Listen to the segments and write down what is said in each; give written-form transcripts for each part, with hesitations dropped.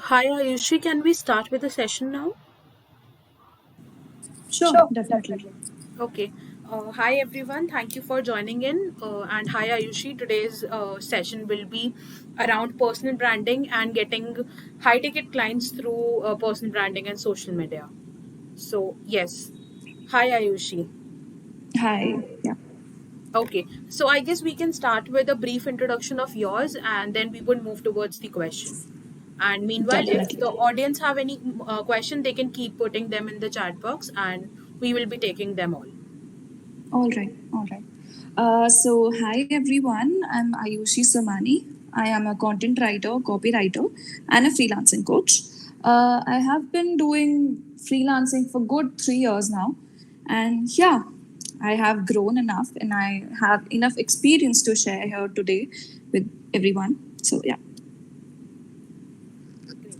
Hi Ayushi, can we start with the session now? Sure, Sure, definitely. definitely. Okay. Hi everyone, thank you for joining in. And hi Ayushi, today's session will be around personal branding and getting high ticket clients through personal branding and social media. So, yes. Hi Ayushi. Hi. Yeah, Okay, so I guess we can start with a brief introduction of yours and then we would move towards the question. And meanwhile, if definitely. the audience have any question, they can keep putting them in the chat box and we will be taking them all. All right. All right. So, hi everyone. I'm Ayushi Somani. I am a content writer, copywriter, and a freelancing coach. I have been doing freelancing for good 3 years now. And yeah, I have grown enough and I have enough experience to share here today with everyone. So, yeah. Great.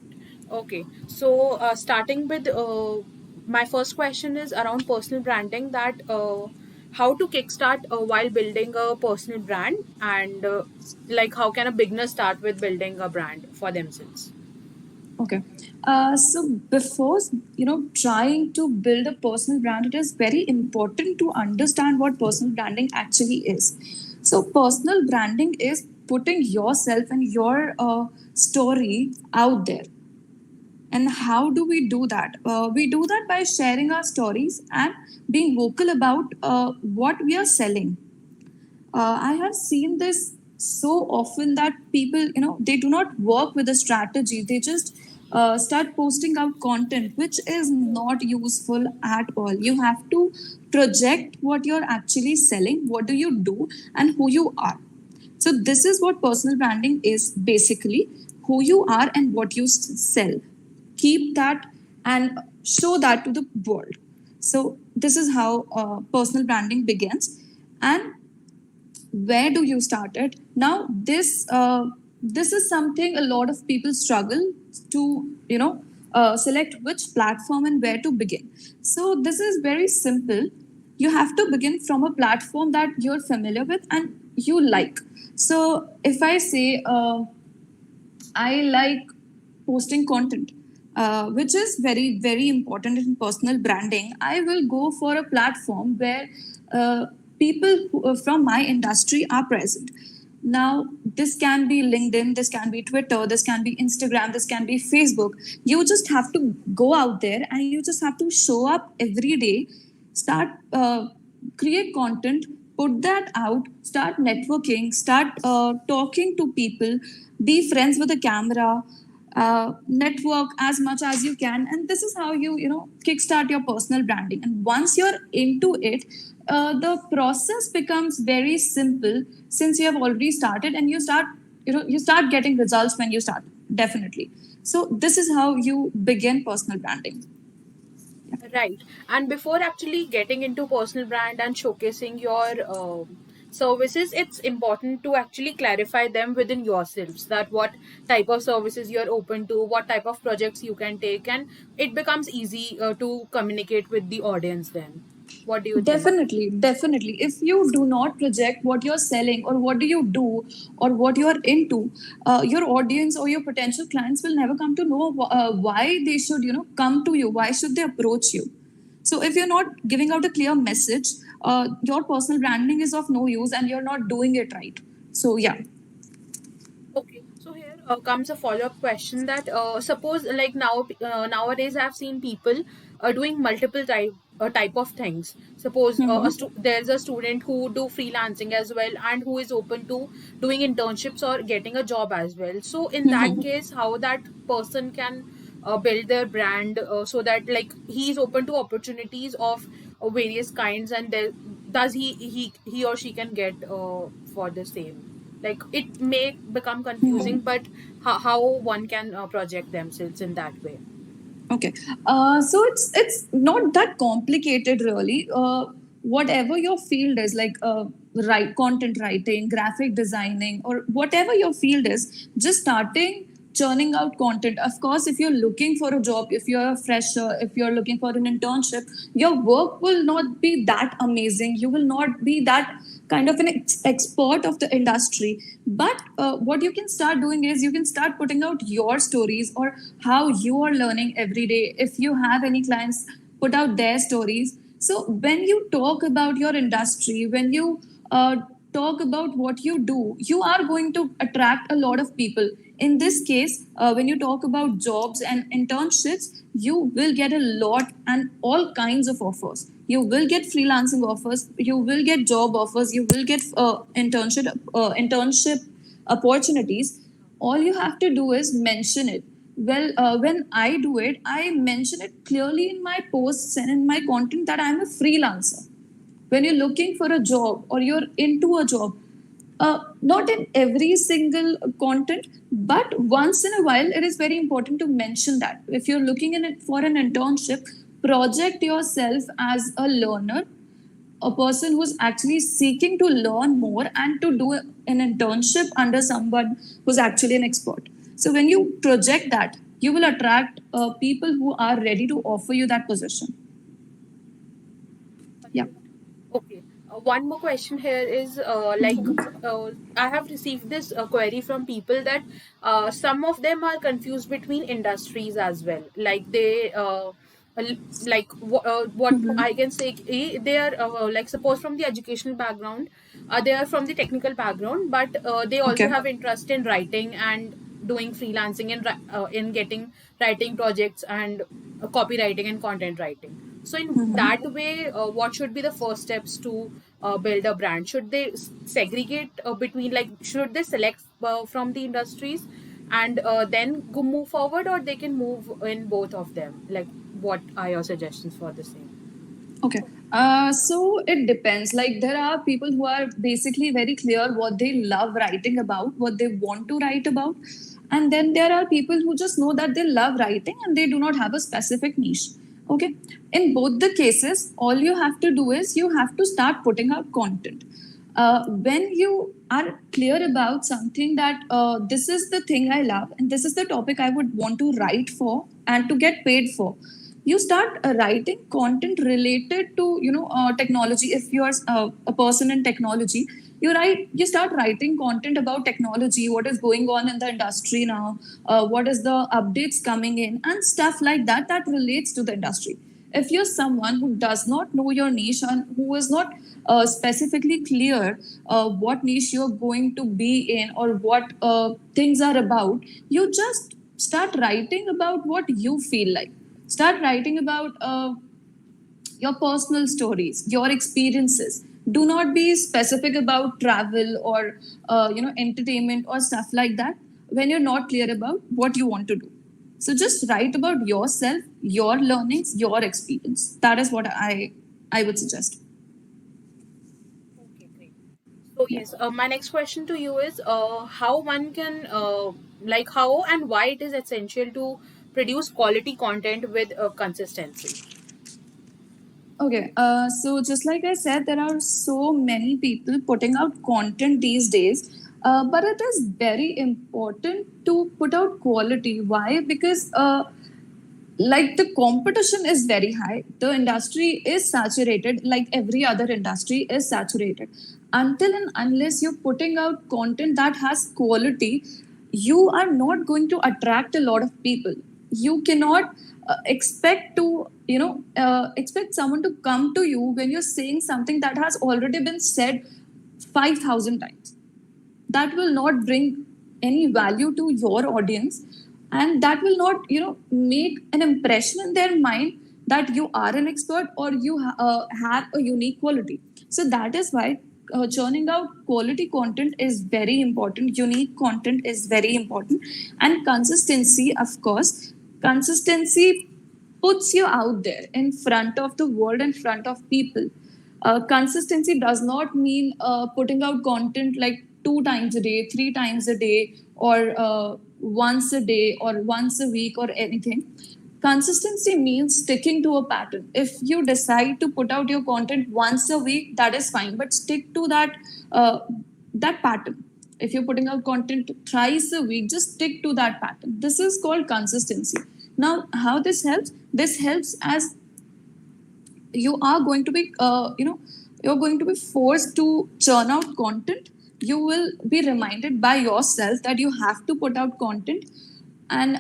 Okay, so starting with my first question is around personal branding that how to kickstart while building a personal brand and like how can a beginner start with building a brand for themselves? Okay. So before trying to build a personal brand, it is very important to understand what personal branding actually is. So personal branding is putting yourself and your story out there. And how do we do that? We do that by sharing our stories and being vocal about what we are selling. I have seen this so often that people, they do not work with a strategy. They just start posting out content, which is not useful at all. You have to project what you're actually selling, what do you do, and who you are. So, this is what personal branding is basically who you are and what you sell. Keep that and show that to the world. So, this is how personal branding begins. And where do you start it now? This is something a lot of people struggle to select which platform and where to begin. So this is very simple. You have to begin from a platform that you're familiar with and you like. So if I say I like posting content, which is very, very important in personal branding. I will go for a platform where people from my industry are present. Now, this can be LinkedIn, this can be Twitter, this can be Instagram, this can be Facebook. You just have to go out there and you just have to show up every day, start, create content, put that out, start networking, start talking to people, be friends with the camera, network as much as you can, and this is how you kickstart your personal branding. And once you're into it, the process becomes very simple since you have already started, and you start getting results when you start, definitely. So this is how you begin personal branding. Right. And before actually getting into personal brand and showcasing your services, it's important to actually clarify them within yourselves that what type of services you're open to, what type of projects you can take, and it becomes easy to communicate with the audience then. What do you think? Definitely, definitely. If you do not project what you're selling or what do you do or what you're into, your audience or your potential clients will never come to know why they should, come to you. Why should they approach you? So if you're not giving out a clear message, your personal branding is of no use and you're not doing it right. So yeah. Okay, so here comes a follow-up question that suppose like nowadays I've seen people doing multiple type of things. Suppose there's a student who do freelancing as well and who is open to doing internships or getting a job as well. So in that case, how that person can build their brand so that like he is open to opportunities of various kinds and does he or she can get for the same like it may become confusing but how one can project themselves in that way. Okay. So it's not that complicated really. Whatever your field is, like content writing, graphic designing, or whatever your field is, just starting churning out content. Of course, if you're looking for a job, if you're a fresher, if you're looking for an internship, your work will not be that amazing. You will not be that kind of an expert of the industry. But what you can start doing is you can start putting out your stories or how you are learning every day. If you have any clients, put out their stories. So when you talk about your industry, when you talk about what you do, you are going to attract a lot of people. In this case, when you talk about jobs and internships, you will get a lot and all kinds of offers. You will get freelancing offers, you will get job offers, you will get internship opportunities. All you have to do is mention it. Well, when I do it, I mention it clearly in my posts and in my content that I'm a freelancer. When you're looking for a job or you're into a job, not in every single content, but once in a while, it is very important to mention that. If you're looking in it for an internship, project yourself as a learner, a person who's actually seeking to learn more and to do an internship under someone who's actually an expert. So when you project that, you will attract people who are ready to offer you that position. Yeah. Okay. One more question here is I have received this query from people that some of them are confused between industries as well. Like what I can say, they are like suppose from the educational background, they are from the technical background, but they also Okay. have interest in writing and doing freelancing and in getting writing projects and copywriting and content writing. So in that way, what should be the first steps to build a brand? Should they segregate between, like, should they select from the industries and then go move forward, or they can move in both of them? Like, what are your suggestions for the same? Okay. So it depends. Like there are people who are basically very clear what they love writing about, what they want to write about. And then there are people who just know that they love writing and they do not have a specific niche. Okay. In both the cases, all you have to do is you have to start putting out content. When you are clear about something that this is the thing I love and this is the topic I would want to write for and to get paid for, you start writing content related to technology. If you are a person in technology, you start writing content about technology, what is going on in the industry now, what is the updates coming in and stuff like that that relates to the industry. If you're someone who does not know your niche and who is not specifically clear what niche you're going to be in or what things are about, you just start writing about what you feel like. Start writing about your personal stories, your experiences. Do not be specific about travel or entertainment or stuff like that when you're not clear about what you want to do. So just write about yourself, your learnings, your experience. That is what I would suggest. Okay, great. So Yeah. yes, my next question to you is how one can like how and why it is essential to produce quality content with consistency. Okay, so just like I said, there are so many people putting out content these days, but it is very important to put out quality. Why? Because like the competition is very high, the industry is saturated, like every other industry is saturated. Until and unless you're putting out content that has quality, you are not going to attract a lot of people. You cannot expect to expect someone to come to you when you're saying something that has already been said 5,000 times. That will not bring any value to your audience, and that will not make an impression in their mind that you are an expert or you have a unique quality. So that is why churning out quality content is very important, unique content is very important, and consistency, of course. Consistency puts you out there in front of the world, in front of people. Consistency does not mean putting out content like 2 times a day, 3 times a day, or once a day, or once a week, or anything. Consistency means sticking to a pattern. If you decide to put out your content once a week, that is fine, but stick to that pattern. If you're putting out content thrice a week, just stick to that pattern. This is called consistency. Now, how this helps? This helps as you are going to be, you're going to be forced to churn out content. You will be reminded by yourself that you have to put out content. And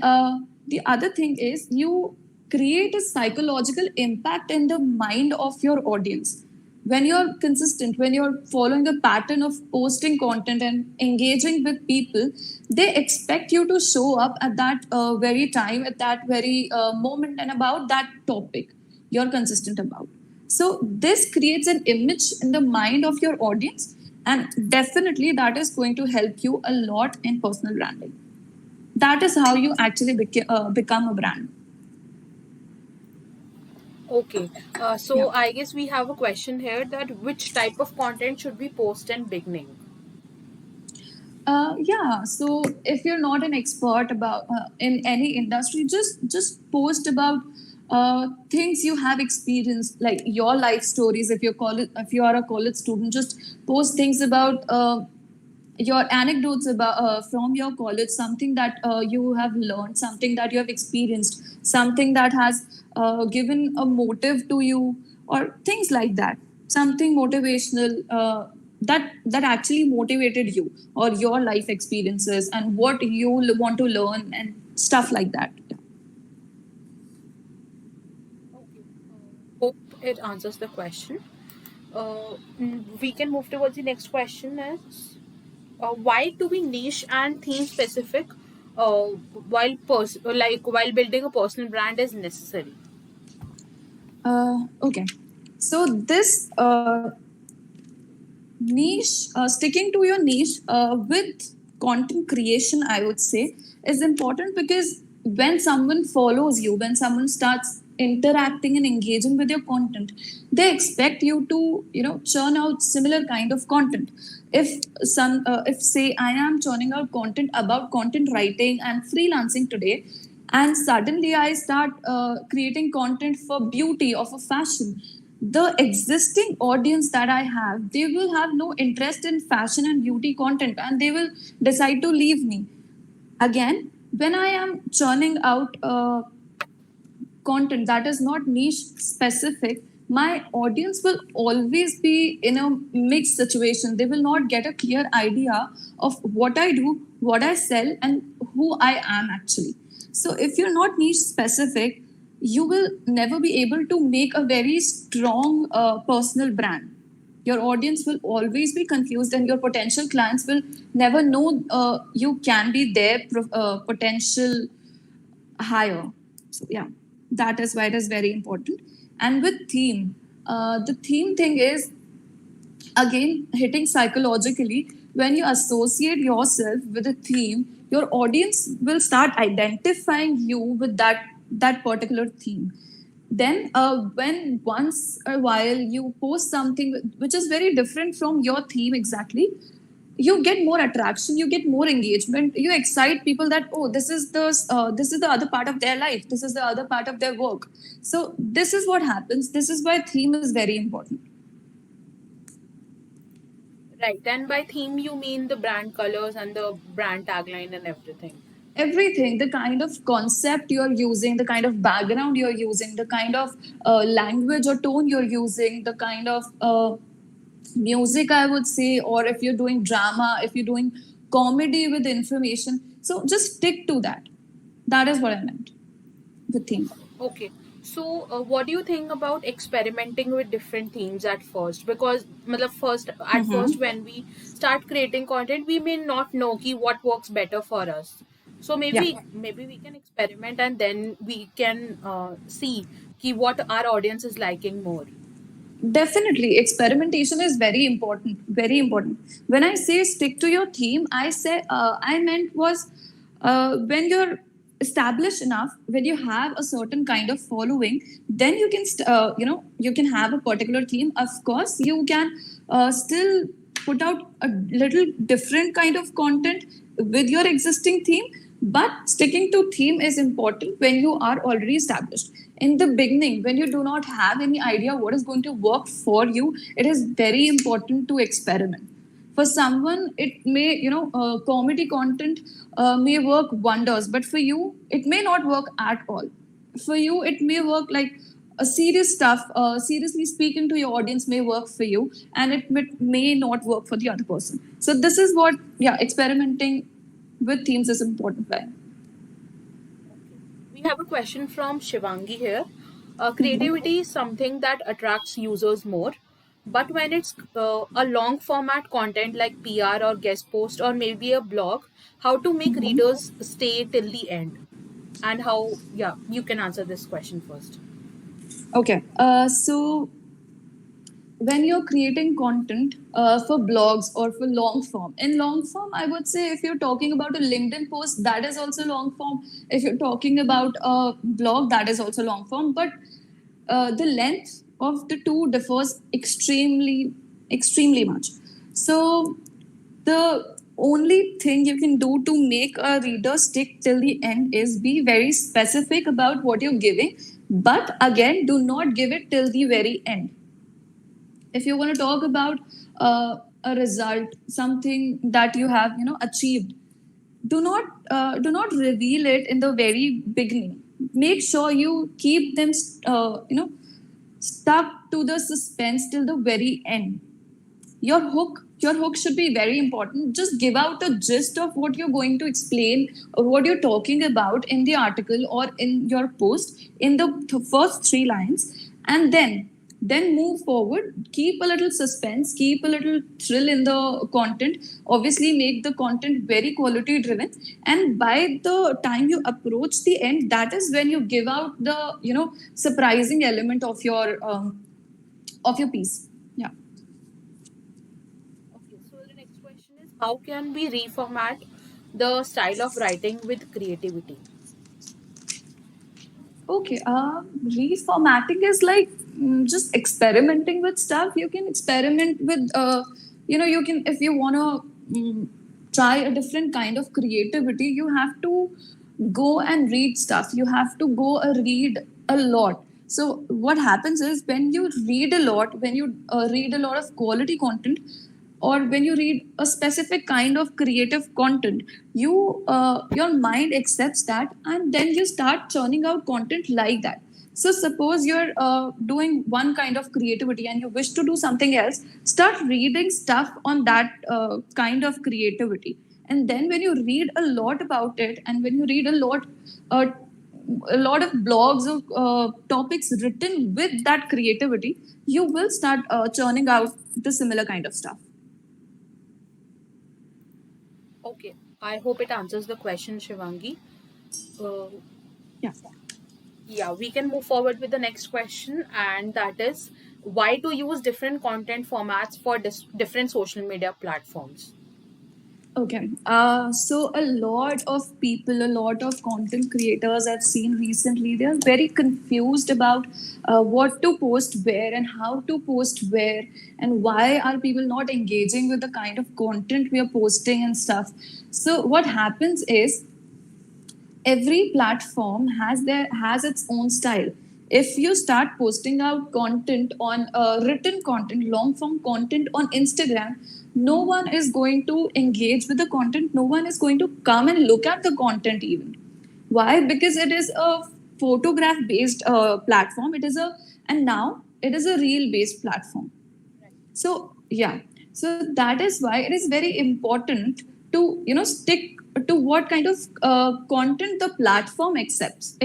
the other thing is, you create a psychological impact in the mind of your audience. When you're consistent, when you're following a pattern of posting content and engaging with people, they expect you to show up at that very time, at that very moment, and about that topic you're consistent about. So this creates an image in the mind of your audience, and definitely that is going to help you a lot in personal branding. That is how you actually become a brand. Okay. Yeah. So I guess we have a question here that which type of content should we post in beginning? Yeah. So if you're not an expert about in any industry, just post about things you have experienced, like your life stories. If you are a college student, just post things about your anecdotes about from your college, something that you have learned, something that you have experienced, something that has given a motive to you, or things like that. Something motivational that actually motivated you, or your life experiences and what you want to learn and stuff like that. Okay. Hope it answers the question. We can move towards the next question is why to be niche and theme specific while building a personal brand is necessary. Okay. So this niche, sticking to your niche with content creation, I would say, is important, because when someone follows you, when someone starts interacting and engaging with your content, they expect you to, churn out similar kind of content. If say I am churning out content about content writing and freelancing today, and suddenly I start creating content for beauty or for fashion, the existing audience that I have, they will have no interest in fashion and beauty content, and they will decide to leave me. Again, when I am churning out content that is not niche specific, my audience will always be in a mixed situation. They will not get a clear idea of what I do, what I sell, and who I am actually. So, if you're not niche specific, you will never be able to make a very strong personal brand. Your audience will always be confused, and your potential clients will never know you can be their potential higher. So yeah, that is why it is very important. And with theme, the theme thing is again hitting psychologically. When you associate yourself with a theme, your audience will start identifying you with that particular theme. Then when once a while you post something which is very different from your theme exactly, you get more attraction, you get more engagement, you excite people that, oh, this is the other part of their life, this is the other part of their work. So this is what happens. This is why theme is very important. Right. And by theme, you mean the brand colors and the brand tagline and everything. Everything, the kind of concept you're using, the kind of background you're using, the kind of language or tone you're using, the kind of music, I would say, or if you're doing drama, if you're doing comedy with information, so just stick to that. That is what I meant with theme. Okay. So, what do you think about experimenting with different themes at first? Because, at first, Mm-hmm. when we start creating content, we may not know ki what works better for us. So Yeah, maybe we can experiment and then we can see ki what our audience is liking more. definitely. Experimentation is very important. Very important. When I say stick to your theme, I meant was when you're established enough, when you have a certain kind of following, then you can you can have a particular theme. Of course, you can still put out a little different kind of content with your existing theme, but sticking to theme is important when you are already established. In the beginning, when you do not have any idea what is going to work for you, it is very important to experiment. For someone, it may, comedy content may work wonders, but for you, it may not work at all. For you, it may work like a serious stuff, seriously speaking to your audience may work for you, and may not work for the other person. So this is what, yeah, experimenting with themes is important. By. We have a question from Shivangi here. Mhm. Creativity is something that attracts users more, but when it's a long format content like PR or guest post or maybe a blog, how to make readers stay till the end? And how, yeah, you can answer this question first. Okay. So when you're creating content for blogs or for long form, in long form, I would say if you're talking about a LinkedIn post, that is also long form. If you're talking about a blog, that is also long form. But the length of the two differs extremely much. So the only thing you can do to make a reader stick till the end is be very specific about what you're giving, but again, do not give it till the very end. If you want to talk about a result, something that you have achieved, do not reveal it in the very beginning. Make sure you keep them stuck to the suspense till the very end. Your hook should be very important. Just give out a gist of what you're going to explain or what you're talking about in the article or in your post in the first three lines, and then move forward. Keep a little suspense, keep a little thrill in the content. Obviously make the content very quality driven, and by the time you approach the end, that is when you give out the surprising element of your piece. Yeah. Okay, so the next question is, how can we reformat the style of writing with creativity? Okay, reformatting is like just experimenting with stuff. You can experiment with, you can, if you want to try a different kind of creativity, you have to go and read stuff. You have to go read a lot. So, what happens is when you read a lot, when you read a lot of quality content, or when you read a specific kind of creative content, your mind accepts that, and then you start churning out content like that. So suppose you're doing one kind of creativity and you wish to do something else, start reading stuff on that kind of creativity. And then when you read a lot about it, and when you read uh, a lot of blogs or topics written with that creativity, you will start churning out the similar kind of stuff. Okay, I hope it answers the question, Shivangi. Uh, Yeah. yeah, we can move forward with the next question, and that is, why to use different content formats for different social media platforms? Okay. So a lot of people, a lot of content creators I've seen recently, they're very confused about what to post where and how to post where, and why are people not engaging with the kind of content we are posting and stuff. So what happens is every platform has its own style. If you start posting out content on written content, long form content on Instagram, no one is going to engage with the content. No one is going to come and look at the content even. Why? Because it is a photograph based platform. And now it is a reel based platform. So yeah, so that is why it is very important to stick to what kind of content the platform expects.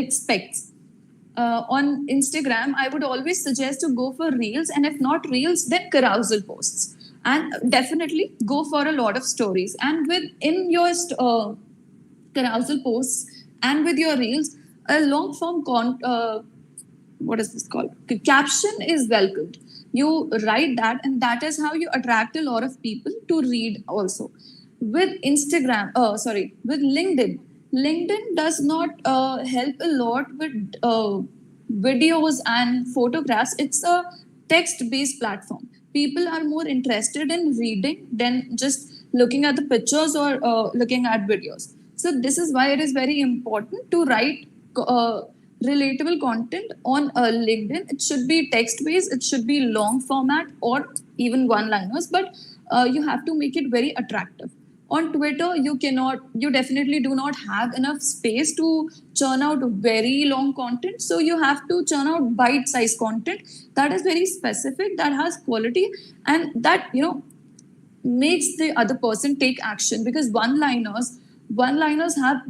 On Instagram, I would always suggest to go for reels, and if not reels, then carousel posts, and definitely go for a lot of stories. And within your carousel posts and with your reels, a long form what is this called? Caption is welcomed. You write that, and that is how you attract a lot of people to read also. With with LinkedIn. LinkedIn does not help a lot with videos and photographs. It's a text based platform. People are more interested in reading than just looking at the pictures or looking at videos. So, this is why it is very important to write. Relatable content on LinkedIn. It should be text based, it should be long format or even one liners. But you have to make it very attractive. On Twitter, you definitely do not have enough space to churn out very long content. So you have to churn out bite-sized content that is very specific, that has quality, and that, makes the other person take action, because one liners have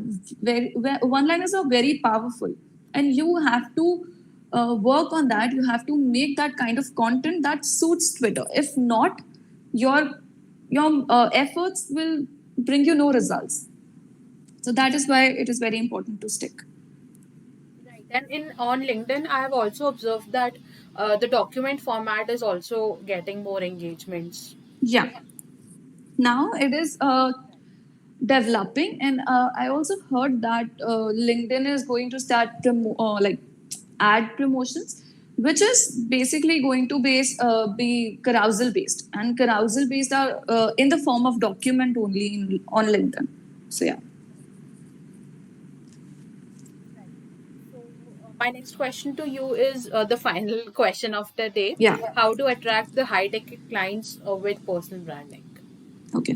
one liners are very powerful, and you have to work on that. You have to make that kind of content that suits Twitter. If not, your efforts will bring you no results. So that is why it is very important to stick. Right. And in on LinkedIn, I have also observed that the document format is also getting more engagements. Yeah, now it is developing, and I also heard that LinkedIn is going to start like ad promotions, which is basically going to be carousel based, and carousel based are in the form of document only on LinkedIn. So yeah. So, my next question to you is the final question of the day. Yeah. How to attract the high ticket clients with personal branding? Okay.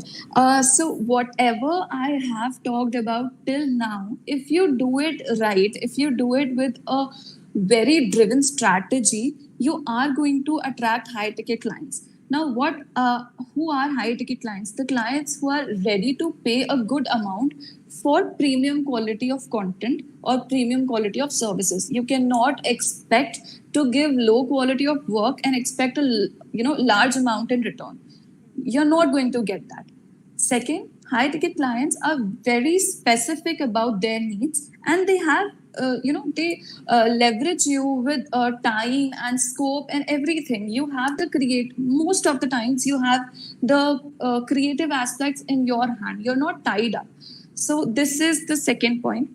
So whatever I have talked about till now, if you do it right, if you do it with a very driven strategy, you are going to attract high ticket clients. Now, who are high ticket clients? The clients who are ready to pay a good amount for premium quality of content or premium quality of services. You cannot expect to give low quality of work and expect a large amount in return. You're not going to get that. Second, high ticket clients are very specific about their needs, and they have they leverage you with time and scope and everything. You have the create most of the times you have the creative aspects in your hand. You're not tied up. So this is the second point.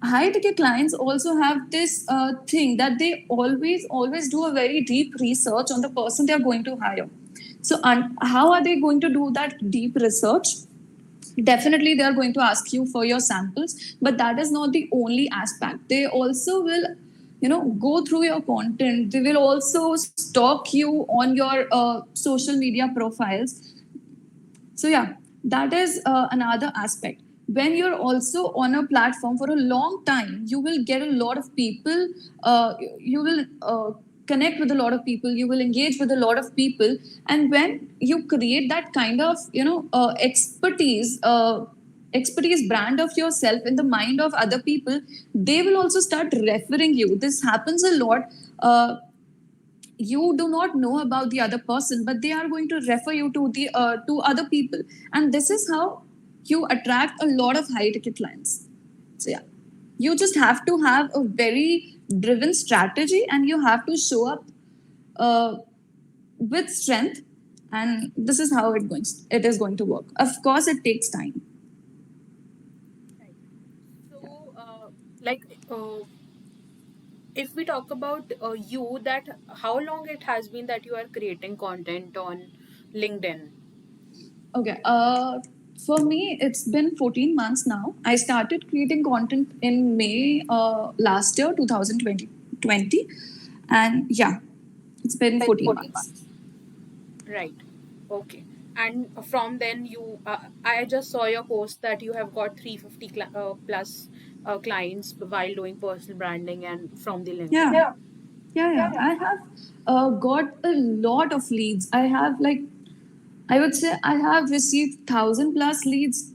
High ticket clients also have this thing that they always do a very deep research on the person they are going to hire. So how are they going to do that deep research? Definitely they are going to ask you for your samples, but that is not the only aspect. They also will go through your content. They will also stalk you on your social media profiles. So yeah, that is another aspect. When you're also on a platform for a long time, you will get a lot of people. You will connect with a lot of people. You will engage with a lot of people, and when you create that kind of expertise brand of yourself in the mind of other people, they will also start referring you. This happens a lot. You do not know about the other person, but they are going to refer you to other people, and this is how you attract a lot of high ticket clients. So yeah, you just have to have a very driven strategy, and you have to show up uh, with strength, and this is how it is going to work. Of course, it takes time. Right. So, like, if we talk about you, that how long it has been that you are creating content on LinkedIn? Okay. For me, it's been 14 months now. I started creating content in May last year, 2020. And yeah, it's been 14 months. Right. Okay. And from then I just saw your post that you have got 350 plus clients while doing personal branding and from the LinkedIn. Yeah. Yeah. I have got a lot of leads. I would say I have received 1,000+ leads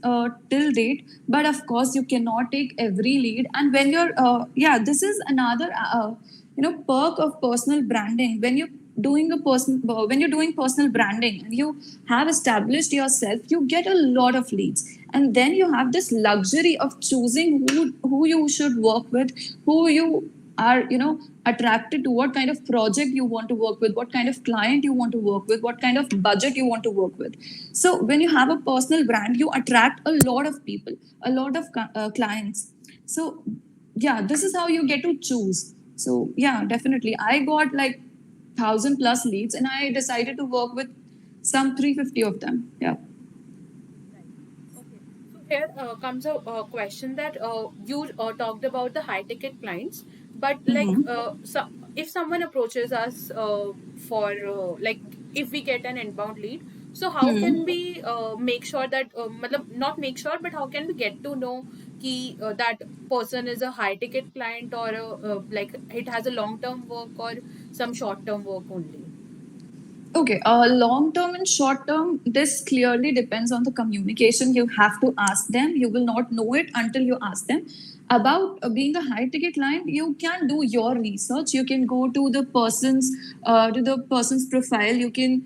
till date, but of course you cannot take every lead. And when this is another perk of personal branding. When you're doing personal branding and you have established yourself, you get a lot of leads, and then you have this luxury of choosing who you should work with, who you are attracted to, what kind of project you want to work with, what kind of client you want to work with, what kind of budget you want to work with. So when you have a personal brand, you attract a lot of people, a lot of clients. So yeah, this is how you get to choose. So yeah, definitely I got like 1,000+ leads, and I decided to work with some 350 of them. Yeah. Okay. So here comes a question that you talked about the high ticket clients, but like if someone approaches us for like if we get an inbound lead So how can we make sure that matlab, not make sure, but how can we get to know ki that person is a high ticket client or like it has a long term work or some short term work only? Okay, long term and short term, this clearly depends on the communication. You have to ask them. You will not know it until you ask them. About being a high ticket client, you can do your research. You can go to the person's profile. You can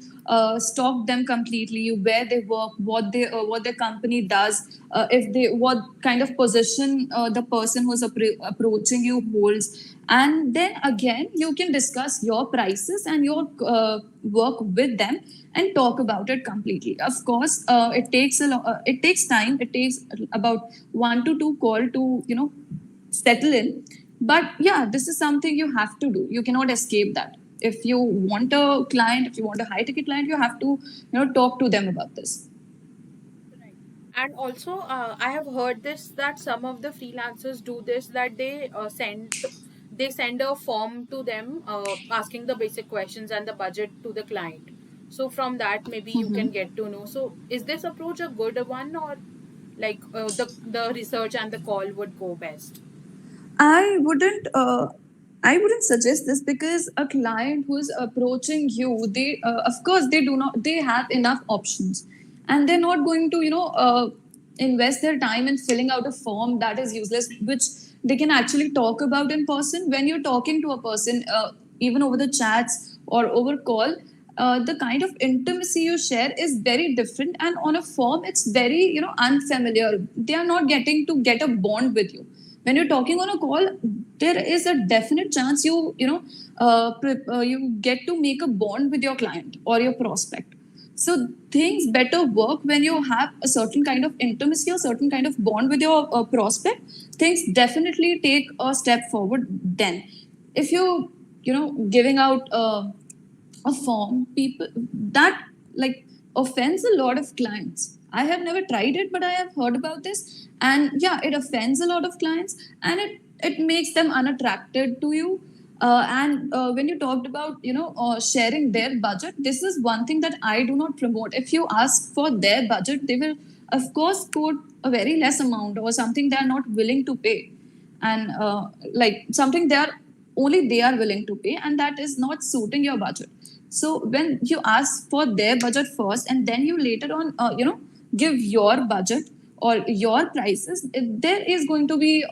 stalk them completely, where they work, what their company does, if they what kind of position the person who's approaching you holds, and then again you can discuss your prices and your work with them and talk about it completely. Of course, it takes time. It takes about 1 to 2 call to settle in. But yeah, this is something you have to do. You cannot escape that. If you want a client, if you want a high ticket client, you have to talk to them about this. Right. And also, I have heard this that some of the freelancers do this, that they send a form to them asking the basic questions and the budget to the client. So from that, maybe you can get to know. So is this approach a good one, or like the research and the call would go best? I wouldn't. I wouldn't suggest this, because a client who is approaching you, they of course they do not. They have enough options, and they're not going to invest their time in filling out a form that is useless, which they can actually talk about in person. When you're talking to a person, even over the chats or over call, the kind of intimacy you share is very different, and on a form it's very unfamiliar. They are not getting to get a bond with you. When you're talking on a call, there is a definite chance you get to make a bond with your client or your prospect. So things better work when you have a certain kind of intimacy or certain kind of bond with your prospect. Things definitely take a step forward then. If you giving out a form, people that like offends a lot of clients. I have never tried it, but I have heard about this, and yeah, it offends a lot of clients, and it makes them unattracted to you. And when you talked about sharing their budget, this is one thing that I do not promote. If you ask for their budget, they will of course quote a very less amount or something they are not willing to pay, and like something they are willing to pay, and that is not suiting your budget. So when you ask for their budget first, and then you later on give your budget or your prices, there is going to be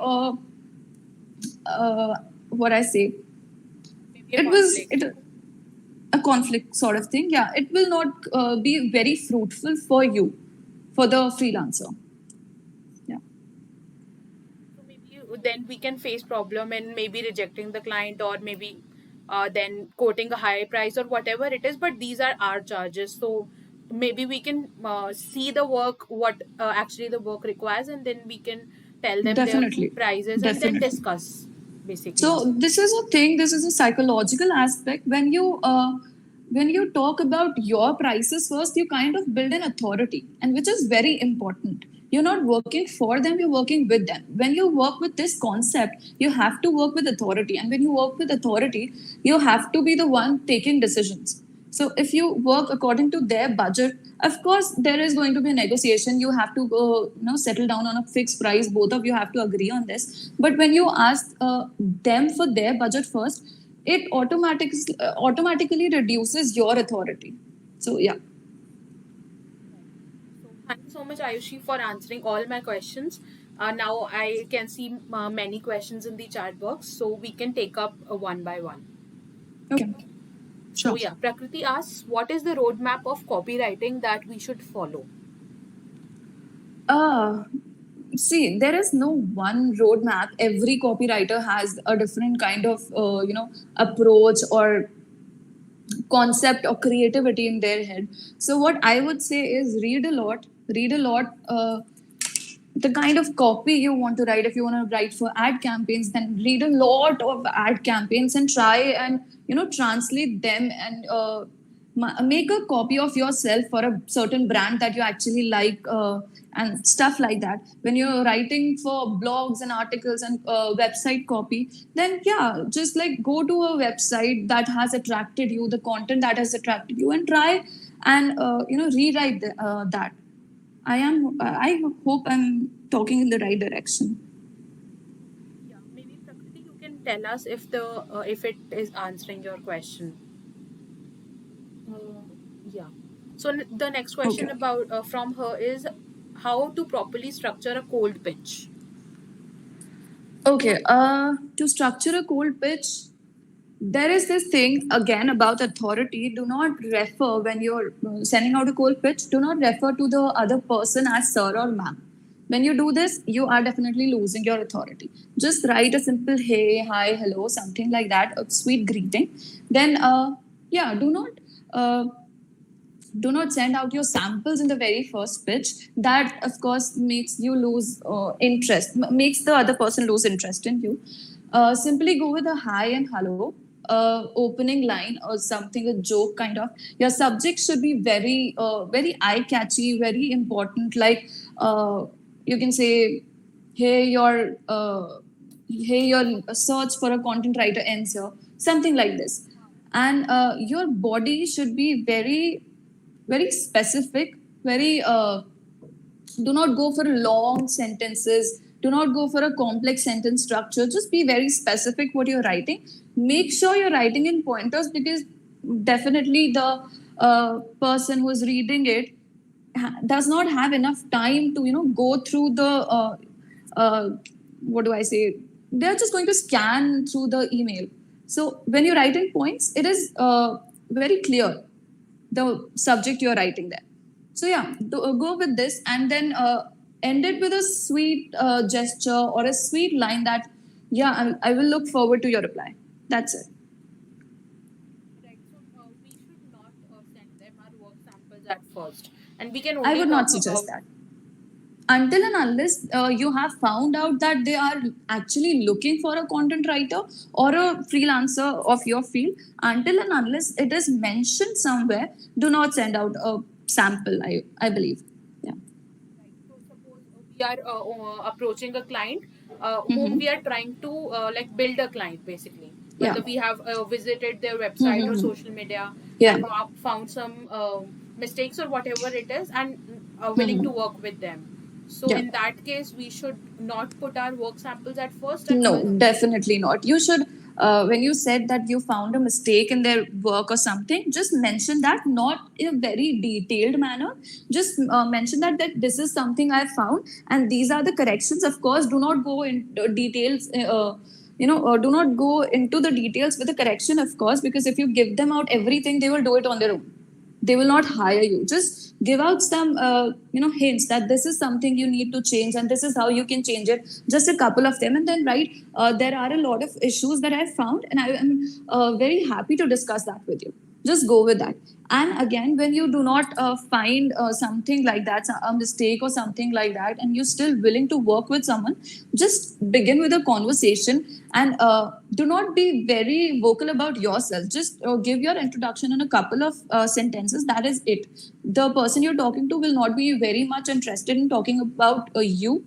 what I say, Maybe a it was conflict. a conflict sort of thing. Yeah, it will not be very fruitful for you, for the freelancer. Yeah, So maybe then we can face problem and maybe rejecting the client, or maybe then quoting a high price or whatever it is. But these are our charges, so maybe we can see the work, what actually the work requires, and then we can tell them their definitely, prices and then definitely. discuss basically. So this is a thing. This is a psychological aspect. When you talk about your prices first, you kind of build an authority, and which is very important. You're not working for them; you're working with them. When you work with this concept, you have to work with authority, and when you work with authority, you have to be the one taking decisions. So if you work according to their budget, of course there is going to be a negotiation. You have to go, settle down on a fixed price. Both of you have to agree on this. But when you ask them for their budget first, it automatically reduces your authority. So yeah. So thank you so much, Ayushi, for answering all my questions. Now I can see many questions in the chat box, so we can take up one by one. Okay. So Sure. yeah, Prakriti asks, what is the roadmap of copywriting that we should follow? Uh, See, there is no one roadmap. Every copywriter has a different kind of approach or concept or creativity in their head. So what I would say is read a lot. The kind of copy you want to write. If you want to write for ad campaigns, then read a lot of ad campaigns and try and translate them, and make a copy of yourself for a certain brand that you actually like, and stuff like that. When you're writing for blogs and articles and website copy, then yeah, just like go to a website that has attracted you, the content that has attracted you, and try and rewrite that. I hope I'm talking in the right direction. Yeah, maybe Prakriti, you can tell us if it is answering your question. Uh, yeah. So the next question Okay. about from her is how to properly structure a cold pitch. Okay. To structure a cold pitch, there is this thing again about authority. Do not refer when you're sending out a cold pitch. Do not refer to the other person as sir or ma'am. When you do this, you are definitely losing your authority. Just write a simple hey, hi, hello, something like that, a sweet greeting. Then, yeah, uh, do not send out your samples in the very first pitch. That of course makes you lose interest, makes the other person lose interest in you. Simply go with a hi and hello, opening line or something, a joke kind of. Your subject should be very eye catchy, very important, like you can say, hey your search for a content writer ends here, something like this. And your body should be very specific, very do not go for long sentences, do not go for a complex sentence structure. Just be very specific what you're writing. Make sure you're writing in pointers, because definitely the person who is reading it does not have enough time to go through the uh, what do I say, they're just going to scan through the email. So when you write in points, it is very clear the subject you're writing there. So yeah, go with this, and then end it with a sweet gesture or a sweet line that, yeah, I will look forward to your reply. That's it. Right. So we should not send them our work samples at first, and we can I only would not talk suggest about. that. Until and unless you have found out that they are actually looking for a content writer or a freelancer of your field, until and unless it is mentioned somewhere, do not send out a sample, I believe. Yeah. Right. So suppose we are approaching a client whom Mm-hmm. we are trying to like build a client basically. Yeah. Whether we have visited their website or Mm-hmm. social media Yeah. and found some mistakes or whatever it is, and are willing to Mm-hmm. work with them. So Yeah. in that case, we should not put our work samples at first. At No, first. definitely not. You should, when you said that you found a mistake in their work or something, just mention that, not in a very detailed manner. Just mention that this is something I found and these are the corrections. Of course, do not go into details. Do not go into the details with the correction, of course, because if you give them out everything, they will do it on their own. They will not hire you. Just give out some hints that this is something you need to change and this is how you can change it, just a couple of them. And then write, there are a lot of issues that I found and I am very happy to discuss that with you. Just go with that. And again, when you do not find something like that, a mistake or something like that, and you're still willing to work with someone, just begin with a conversation. And do not be very vocal about yourself. Just give your introduction in a couple of sentences. That is it. The person you're talking to will not be very much interested in talking about you.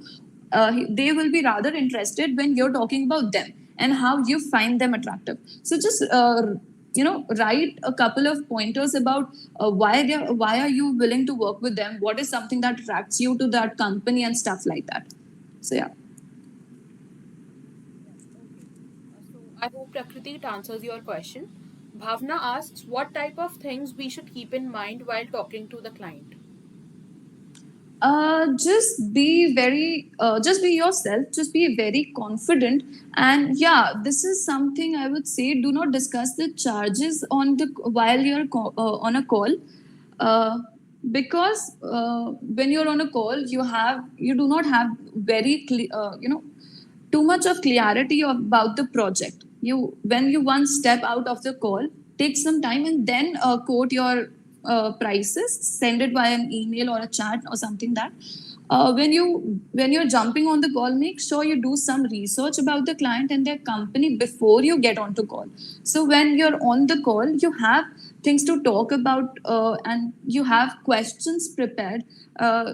They will be rather interested when you're talking about them and how you find them attractive. So just write a couple of pointers about why are you willing to work with them, what is something that attracts you to that company and stuff like that. So yeah. Yes, okay. So I hope Prakriti it answers your question. Bhavna asks what type of things we should keep in mind while talking to the client. Just be yourself, just be very confident. And yeah, this is something I would say, do not discuss the charges on the while you're on a call. uh, because when you're on a call, you do not have too much of clarity about the project. You When you one step out of the call, take some time and then quote your prices, send it via an email or a chat or something that. when you're jumping on the call, make sure you do some research about the client and their company before you get on to call. So when you're on the call, you have things to talk about, and you have questions prepared.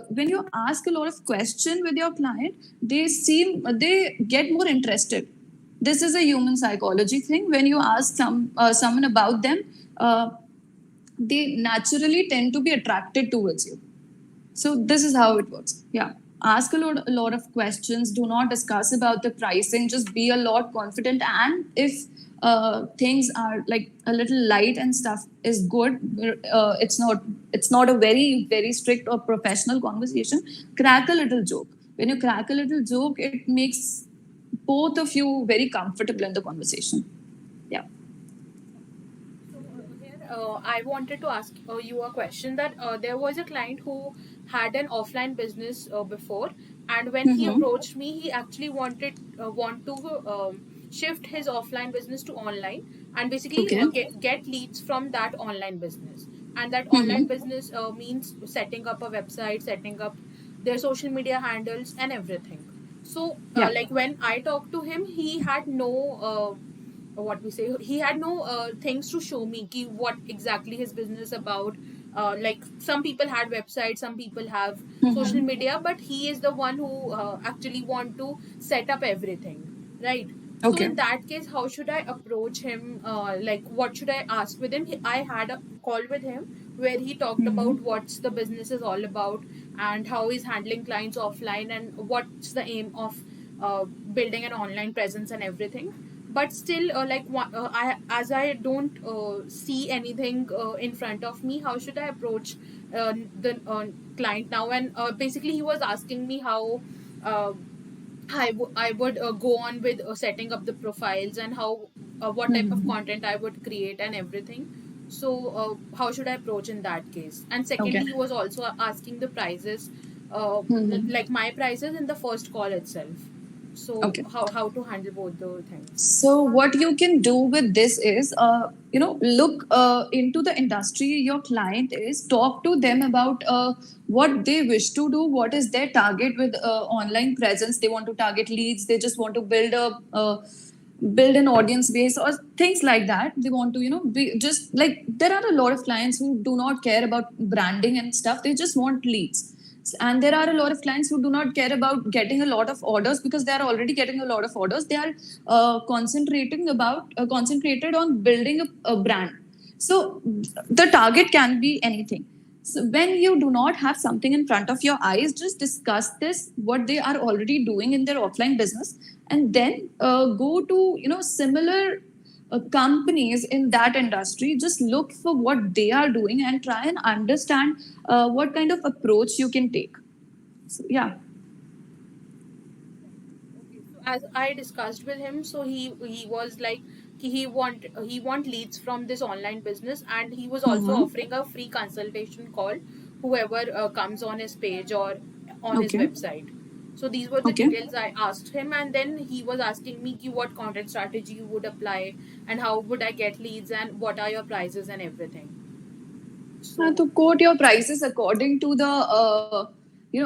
When you ask a lot of question with your client, they get more interested. This is a human psychology thing. When you ask someone about them, uh, they naturally tend to be attracted towards you. So this is how it works. Yeah. Ask a lot of questions. Do not discuss about the pricing. Just be a lot confident. And if things are like a little light and stuff is good, it's not a very strict or professional conversation. Crack a little joke. When you crack a little joke, it makes both of you very comfortable in the conversation. Yeah. So here, I wanted to ask you a question that there was a client who had an offline business before, and when he Mm-hmm. approached me, he actually want to shift his offline business to online, and basically Okay. get leads from that online business. And that online Mm-hmm. business means setting up a website, setting up their social media handles, and everything. So, Yeah. like when I talked to him, he had no what we say, he had no things to show me ki what exactly his business about. Like some people had websites, some people have social Mm-hmm. media, but he is the one who actually want to set up everything, right? So Okay. in that case, how should I approach him? Like what should I ask with him? I had a call with him where he talked about Mm-hmm. what's the business is all about, and how he's handling clients offline, and what's the aim of building an online presence and everything. But still, I, as I don't see anything in front of me, how should I approach the client now? And basically he was asking me how uh, I would go on with setting up the profiles, and how what type of Mm-hmm. content I would create and everything. So how should I approach in that case? And Okay. secondly, he was also asking the prices, Mm-hmm. like my prices in the first call itself. So Okay. how to handle both the things? So what you can do with this is, look into the industry your client is, talk to them about what they wish to do, what is their target with online presence. They want to target leads. They just want to build an audience base or things like that. They want to, be just like, there are a lot of clients who do not care about branding and stuff. They just want leads. And there are a lot of clients who do not care about getting a lot of orders because they are already getting a lot of orders. They are concentrated on building a brand. So the target can be anything. So when you do not have something in front of your eyes, just discuss this, what they are already doing in their offline business, and then go to, similar companies in that industry. Just look for what they are doing and try and understand what kind of approach you can take. So, yeah. Okay, so as I discussed with him, so he was like he want leads from this online business, and he was also Mm-hmm. offering a free consultation call whoever comes on his page or on his Okay. website. So these were the Okay. details I asked him, and then he was asking me ki what content strategy you would apply, and how would I get leads, and what are your prices and everything. So To quote your prices according to the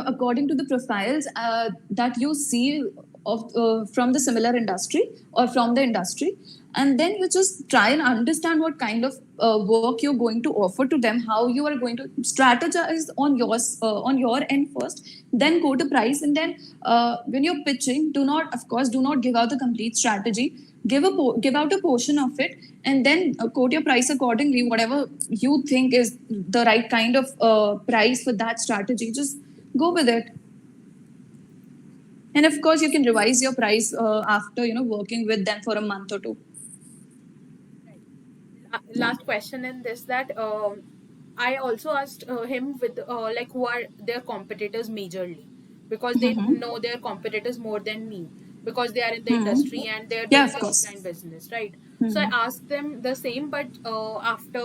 according to the profiles that you see of from the similar industry or from the industry, and then you just try and understand what kind of work you're going to offer to them, how you are going to strategize on your end first, then go to price, and then when you're pitching, do not, of course, do not give out the complete strategy. Give out a portion of it, and then quote your price accordingly. Whatever you think is the right kind of price for that strategy, just go with it. And of course, you can revise your price after working with them for a month or two. right. Yeah. Last question in this, that I also asked him with like who are their competitors majorly, because they Mm-hmm. know their competitors more than me, because they are in the industry Mm-hmm. and they're Yeah, doing of the course. offline business, right? So I Mm-hmm. asked them the same, but after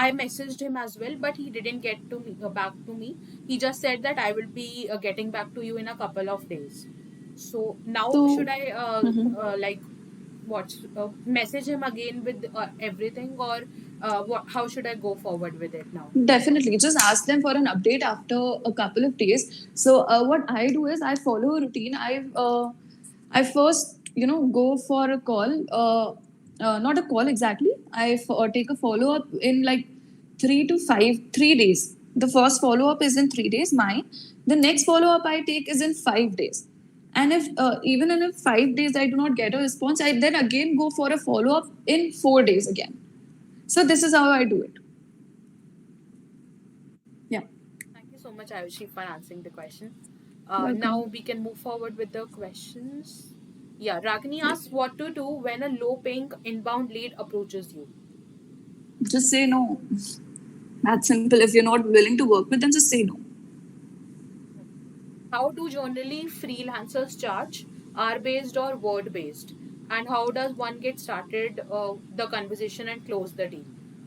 I messaged him as well, but he didn't get to me back to me. He just said that I will be getting back to you in a couple of days. So now So, should I mhm. like what message him again with everything, or how should I go forward with it now? Definitely, just ask them for an update after a couple of days. So what I do is I follow a routine. I first go for a call, not a call exactly. Take a follow up in like 3 days. The first follow up is in 3 days. Mine. The next follow up I take is in 5 days. And if even in 5 days I do not get a response, I then again go for a follow up in 4 days again. So this is how I do it. Yeah. Thank you so much, Ayushi, for answering the question. Welcome. Now we can move forward with the questions. Yeah, Ragini asks what to do when a low-paying inbound lead approaches you. Just say no. That's simple. If you're not willing to work with them, just say no. How do generally freelancers charge? Hour-based or word-based? And how does one get started the conversation and close the deal?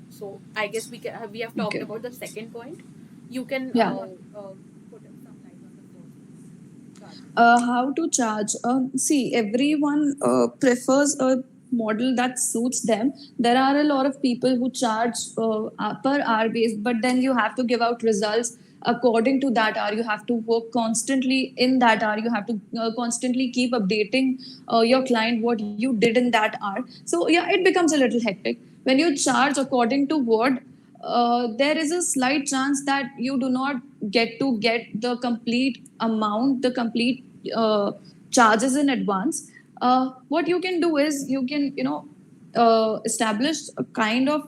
So I guess we have talked Okay. about the second point. You can Yeah. put some light on the first charge. How to charge? See, everyone prefers a model that suits them. There are a lot of people who charge per hour base, but then you have to give out results according to that hour. You have to work constantly in that hour. You have to constantly keep updating your client what you did in that hour. So yeah, it becomes a little hectic when you charge according to what. There is a slight chance that you do not get to get the complete amount, the complete charges in advance. What you can do is you can, establish a kind of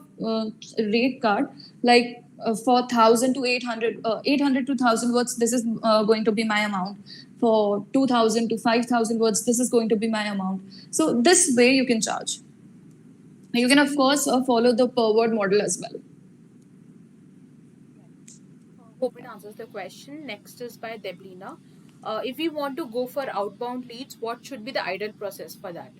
rate card like for 1,000 to 800, 800 to 1,000 words, this is going to be my amount. For 2,000 to 5,000 words, this is going to be my amount. So this way you can charge. You can, of course, follow the per word model as well. Hope it answers the question. Next is by Deblina. If we want to go for outbound leads, what should be the ideal process for that?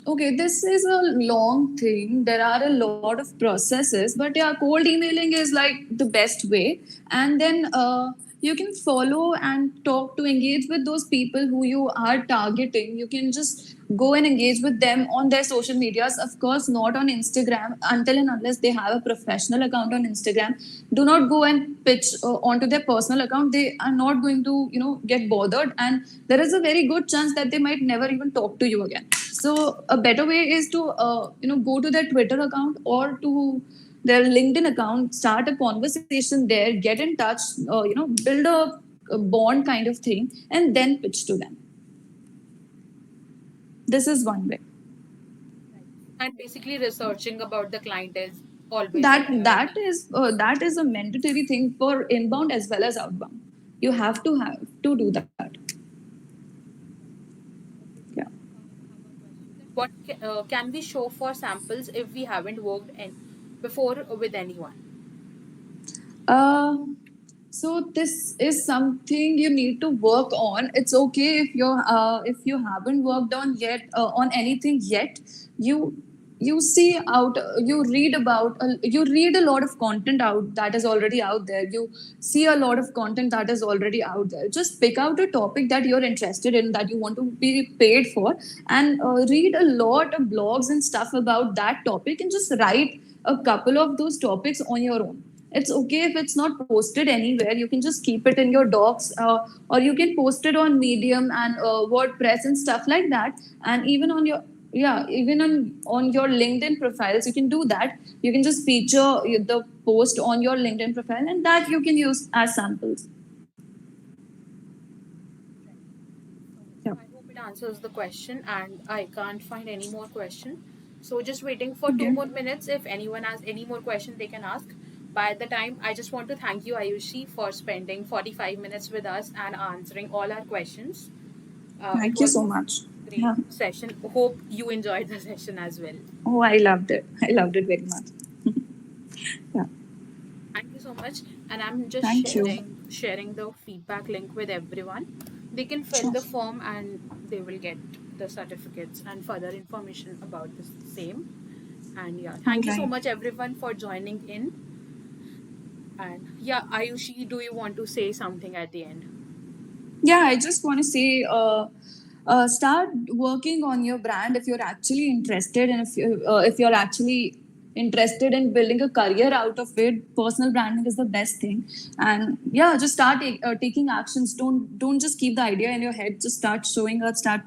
Okay, this is a long thing. There are a lot of processes, but yeah, cold emailing is like the best way. And then you can follow and talk to engage with those people who you are targeting. You can just go and engage with them on their social medias. Of course, not on Instagram until and unless they have a professional account on Instagram. Do not go and pitch onto their personal account. They are not going to, get bothered, and there is a very good chance that they might never even talk to you again. So a better way is to go to their Twitter account or to their LinkedIn account, start a conversation there, get in touch, build a bond kind of thing, and then pitch to them. This is one way. And basically, researching about the client is always That is a mandatory thing for inbound as well as outbound. You have to do that. Yeah. what can we show for samples if we haven't worked before with anyone? Uh, so this is something you need to work on. It's okay if you haven't worked on anything yet. You see out you read a lot of content out that is already out there. You see a lot of content that is already out there. Just pick out a topic that you're interested in, that you want to be paid for, and read a lot of blogs and stuff about that topic, and just write a couple of those topics on your own. It's okay if it's not posted anywhere. You can just keep it in your docs, or you can post it on Medium and WordPress and stuff like that. And even on your even on your LinkedIn profiles, you can do that. You can just feature the post on your LinkedIn profile, and that you can use as samples. Yeah. I hope it answers the question, and I can't find any more question. So just waiting for Okay. 2 more minutes. If anyone has any more question, they can ask. By the time, I just want to thank you, Ayushi, for spending 45 minutes with us and answering all our questions. It Thank you was so a much. great Yeah. session. Hope you enjoyed the session as well. Oh, I loved it. I loved it very much. Yeah. Thank you so much. And I'm just Thank you. sharing the feedback link with everyone. They can fill Sure. the form and they will get the certificates and further information about the same. And yeah, thank you so Right. much everyone for joining in. And yeah, Ayushi, do you want to say something at the end? Yeah, I just want to say, start working on your brand if you're actually interested, and if you're actually interested in building a career out of it, personal branding is the best thing. And yeah, just start taking actions. Don't just keep the idea in your head. Just start showing up, start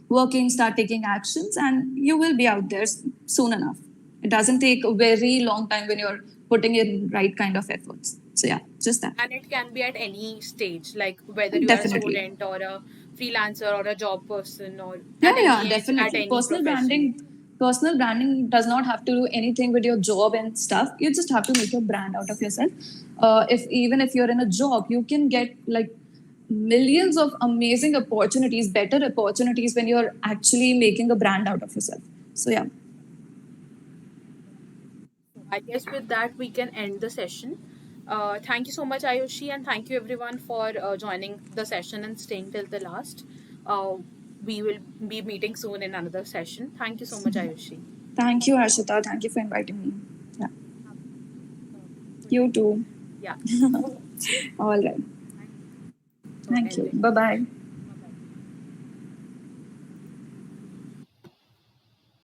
working, start taking actions, and you will be out there soon enough. It doesn't take a very long time when you're putting in right kind of efforts. So yeah, just that. And it can be at any stage, like whether you are a Definitely. student or a freelancer or a job person or Yeah, at yeah, any age, at definitely. any profession. Personal branding does not have to do anything with your job and stuff. You just have to make your brand out of yourself. If even if you're in a job, you can get like millions of amazing opportunities, better opportunities when you're actually making a brand out of yourself. So yeah. I guess with that we can end the session. Thank you so much, Ayushi, and thank you everyone for joining the session and staying till the last. Uh, we will be meeting soon in another session. Thank you so much, Ayushi. Thank you, Harshita. Thank you for inviting me. Yeah. You too. Yeah. All right. So Thank you. ending. Bye bye.